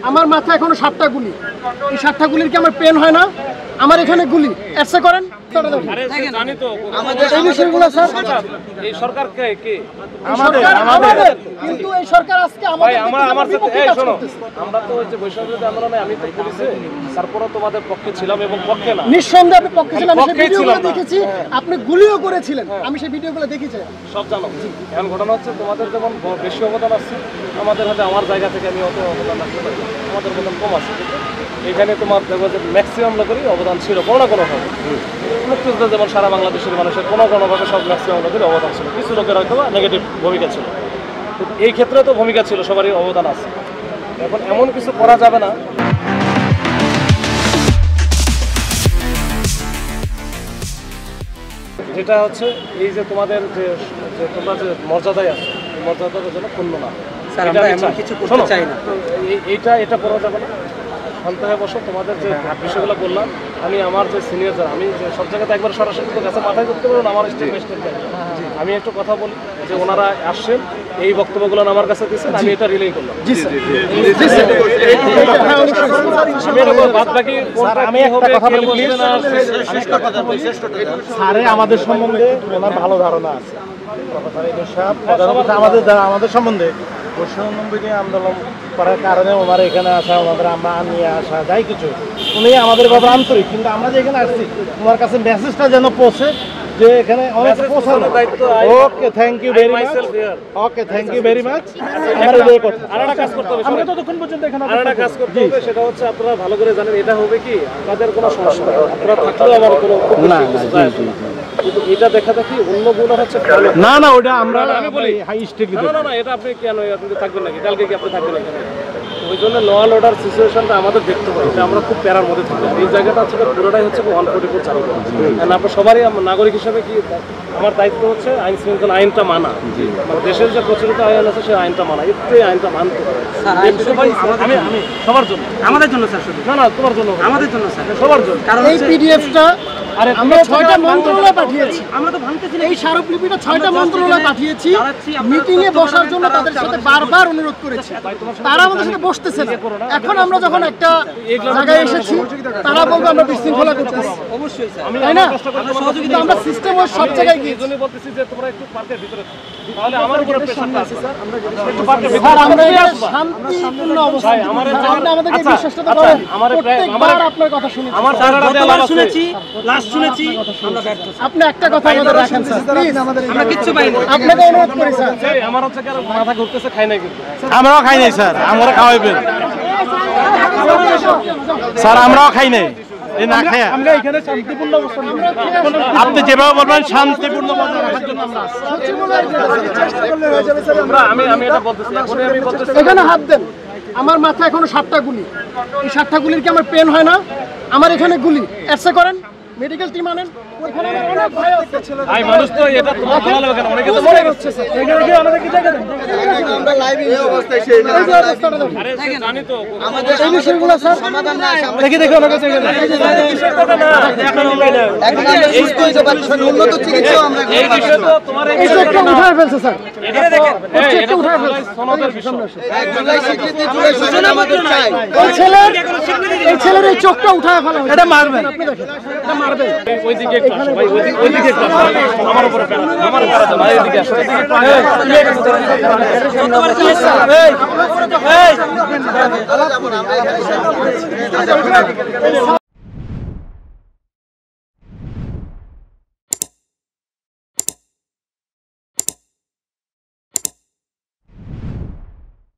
আমার মাথা এখনো 7টা গুলি, এই 7টা গুলির কি আমার পেন হয় না? আমার এখানে গুলি এসে করেন এই বিষয়গুলো স্যার এই সরকার কে আমাদের, কিন্তু এই সরকার আজকে আমরা তো ওই যে বৈষম্য আন্দোলনে আমি তো পুলিশে তারপরে তোমাদের পক্ষে ছিলাম এবং পক্ষে না, নিঃসন্দেহে আপনি পক্ষে ছিলেন, আমি সেই ভিডিওগুলো দেখেছি, আপনি গুলিও করেছিলেন, আমি সেই ভিডিওগুলো দেখেছি, সব জানো। এখন ঘটনা হচ্ছে তোমাদের যেমন বেশি অবদান আছে, আমাদের হাতে আমার জায়গা থেকে আমি অত অবদান রাখতে পারি, আমাদের অবদান কম আছে, কিন্তু এখানে তোমার দেখো যে ম্যাক্সিমাম লোকেরই অবদান ছিল কোনো না কোনোভাবে। মুক্তিযুদ্ধ যেমন সারা বাংলাদেশের মানুষের কোনো কোনোভাবে সব ম্যাক্সিমাম লোকেরই অবদান ছিল, কিছু লোকের হয়তো নেগেটিভ ভূমিকা ছিল, এই ক্ষেত্রে তো ভূমিকা ছিল, সবারই অবদান আছে। এখন এমন কিছু করা যাবে না যেটা হচ্ছে এই যে তোমাদের যে তোমরা যে মর্যাদায় আছে, এই মর্যাদাটা যেন ক্ষুণ্ণ না। এটা করা যাবে না, শান্ত হয়ে বসো। তোমাদের যে বিষয়গুলো বললাম, আমি আমার যে সিনিয়র যারা, আমি যে সব জায়গাতে একবার সরাসরি তো কাছে মাথায় করতে পারবো না, আমার স্টেপ বাই স্টেপ আমি একটু কথা বলি যে ওনারা আসছেন, এই বক্তব্যগুলো আমার কাছে দিচ্ছেন, আমি এটা রিলেই করলাম। বাদ বাকি আমি একটা কথা বলি, স্যারে আমাদের সম্বন্ধে ওনার ভালো ধারণা আছে, আমাদের সম্বন্ধে বৈষম্য আন্দোলন করার কারণে ওনারা এখানে আসা, ওনাদের আমরা নিয়ে আসা যাই কিছু, উনি আমাদের কথা আন্তরিক, কিন্তু আমরা যে এখানে আসছি ওনার কাছে মেসেজটা যেন পৌঁছে যে এখানে অনেক পৌঁছানো। Okay, thank you very much. Okay, thank you very much. আরেকটা কাজ করতে হবে, আমরা ততক্ষণ পর্যন্ত এখানে আরেকটা কাজ করতে হবে, সেটা হচ্ছে আপনারা ভালো করে জানেন এটা হবে কি আপনাদের কোনো সমস্যা নেই, আপনারা থাকলেও আমার কোনো কিন্তু এটা দেখা দেখি অন্য গুলো হচ্ছে না না, ওটা আমরা আমি বলি হাই স্ট্রিক্টলি না না, এটা আপনি কেন আপনি থাকবেন নাকি, কালকে কি আপনি থাকবেন নাকি? ওই জন্য ল অ্যান্ড অর্ডার সিচুয়েশনটা আমাদের দেখতে হবে, এটা আমরা খুব প্যারার মধ্যে থাকি। এই জায়গাটা হচ্ছে পুরোটাই হচ্ছে 144 চালু করা, আপনার সবারই নাগরিক হিসেবে কি আমার দায়িত্ব হচ্ছে আইন শৃঙ্খলা আইনটা মানা, মানে দেশের যে প্রচলিত আইন আছে সেই আইনটা মানা, এই আইনটা মানতে হবে আমি সবার জন্য, আমাদের জন্য স্যার, শুধু না না তোমার জন্য, আমাদের জন্য স্যার, সবার জন্য। কারণ এই পিডিএফটা আমরা 6টা মন্ত্রণালয়ে পাঠিয়েছি, আমরা তো ভাঙতেছি, এই স্মারকলিপিটা 6টা মন্ত্রণালয়ে পাঠিয়েছি, মিটিং এ বসার জন্য তাদের সাথে বারবার অনুরোধ করেছি, তারা আমাদের সাথে বসতেছে না। এখন আমরা যখন একটা জায়গায় এসেছি, তারা বলবো আমরা বিশৃঙ্খলা করতেছি, অবশ্যই স্যার, তাই না? কিন্তু আমরা সিস্টেম ওই সব জায়গায় গিয়ে এজন্য বলতেছি যে তোমরা একটু পার্কের ভিতরে, তাহলে আমার উপরে প্রেসারটা আছে স্যার, আমরা একটু পার্কের ভিতরে, স্যার আমরা এটা শান্তিপূর্ণ অবস্থায় আপনি আমাদেরকে বিশ্বাসটা তো করেন, প্রত্যেকবার আপনার কথা শুনি, আমার জায়গাটা দেওয়া শুনেছি, লাস্ট শুনেছি, আমরা ব্যর্থ। আপনি একটা কথা আমাদের রাখেন স্যার, প্লিজ, আমরা কিচ্ছু পাইনি, আপনাকে অনুরোধ করি স্যার। আমার হচ্ছে কারো মাথা ঘুরতেছে, খাই নাই কিন্তু আমরাও খাই নাই স্যার, আমরা খাওয়াইবেন স্যার, আমরাও খাই নাই, এই না খাই আমরা এখানে শান্তিপূর্ণ অবস্থান, আপনি যেভাবে বলবেন শান্তিপূর্ণ বজায় রাখার জন্য আমরা চেষ্টা করলে হয়ে যাবে স্যার। আমি এটা বলতেছি, এখন আমি বলতেছি এখানে হাত দেন, আমার মাথা এখনো 7টা গুলি, এই 7টা গুলির কি আমার পেন হয় না? আমার এখানে গুলি এসে করেন, মেডিকেল টিম আনেন, ওইখানে আমার অনেক ভয় আছে। ভাই মানুষ তো এটা তোমার ভালো লাগে কেন, অনেকে তো মরে গেছে স্যার, এখানে কি আমাদের কি জায়গা দেন? আমরা লাইভ এই অবস্থায় সেই অবস্থাটা দেখুন, আরে জানি তো আমাদের এই বিষয়গুলো স্যার সমাধান না, দেখি আমার কাছে এই বিষয়টা না, এখন আমরা এই সুস্থ হইতে পারছি, উন্নত চিকিৎসা আমরা এই বিষয় তো তোমার এই চোখটা উঠায় ফেলছে স্যার, এটা দেখেন চোখটা উঠায় ফেলছে, সনদের বিষয় জুলাই স্বীকৃতি, জুলাই সূচনা আমাদের চাই, এই ছেলের এই চোখটা উঠায় ফেলা হয়েছে, এটা মারবেন, আপনি দেখেন এটা মারবেন, ওইদিকে একটু আসো ভাই, ওইদিকে একটু আসো, আমার উপরে প্যারা, আমার প্যারা ভাই, এদিকে আসো, এদিকে আসো।